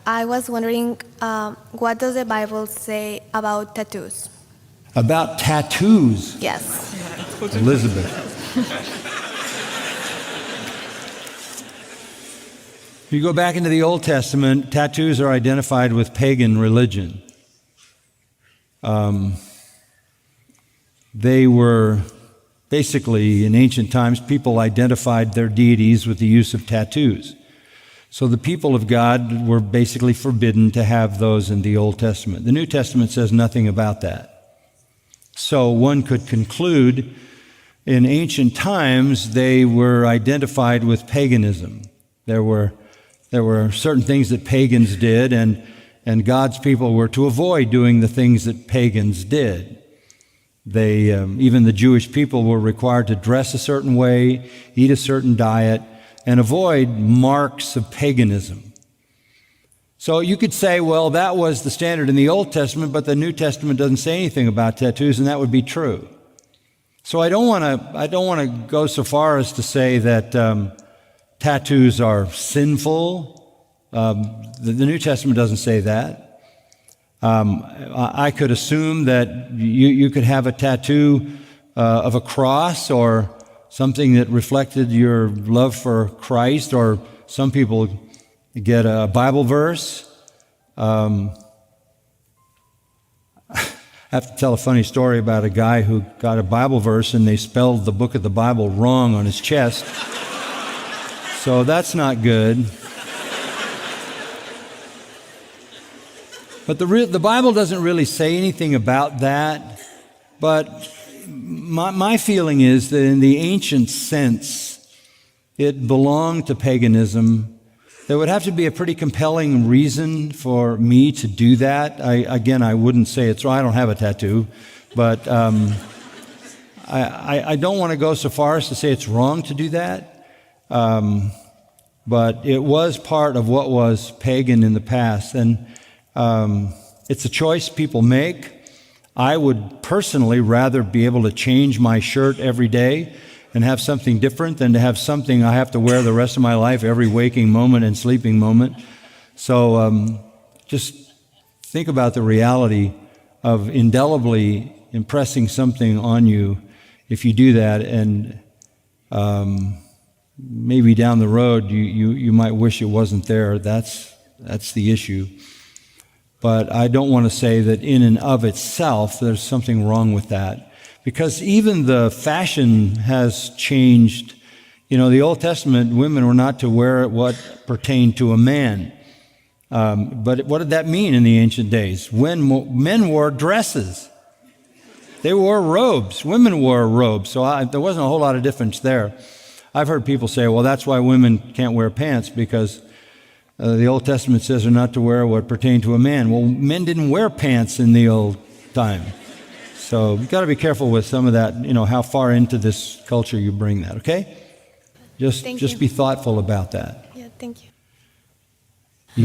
I was wondering, what does the Bible say about tattoos? About tattoos, Yes. Elizabeth. If you go back into the Old Testament, tattoos are identified with pagan religion. They were basically, in ancient times, people identified their deities with the use of tattoos. So the people of God were basically forbidden to have those in the Old Testament. The New Testament says nothing about that. So one could conclude, in ancient times, they were identified with paganism. There were certain things that pagans did, and God's people were to avoid doing the things that pagans did. They, even the Jewish people, were required to dress a certain way, eat a certain diet, and avoid marks of paganism. So you could say, well, that was the standard in the Old Testament, but the New Testament doesn't say anything about tattoos, and that would be true. So I don't want to go so far as to say that tattoos are sinful. The New Testament doesn't say that. I could assume that you could have a tattoo of a cross or something that reflected your love for Christ, or some people get a Bible verse. I have to tell a funny story about a guy who got a Bible verse and they spelled the book of the Bible wrong on his chest. So that's not good. But the Bible doesn't really say anything about that. But my feeling is that in the ancient sense, it belonged to paganism. There would have to be a pretty compelling reason for me to do that. I wouldn't say it's right. I don't have a tattoo. But I don't want to go so far as to say it's wrong to do that. But it was part of what was pagan in the past. And it's a choice people make. I would personally rather be able to change my shirt every day and have something different than to have something I have to wear the rest of my life, every waking moment and sleeping moment. So just think about the reality of indelibly impressing something on you if you do that, and maybe down the road you might wish it wasn't there. That's the issue. But I don't want to say that in and of itself there's something wrong with that, because even the fashion has changed. The Old Testament, women were not to wear what pertained to a man. But what did that mean in the ancient days? When men wore dresses, they wore robes. Women wore robes, so there wasn't a whole lot of difference there. I've heard people say, well, that's why women can't wear pants, because the Old Testament says they're not to wear what pertained to a man. Well, men didn't wear pants in the old time. So you've got to be careful with some of that, how far into this culture you bring that, okay? Just be thoughtful about that. Yeah, thank you.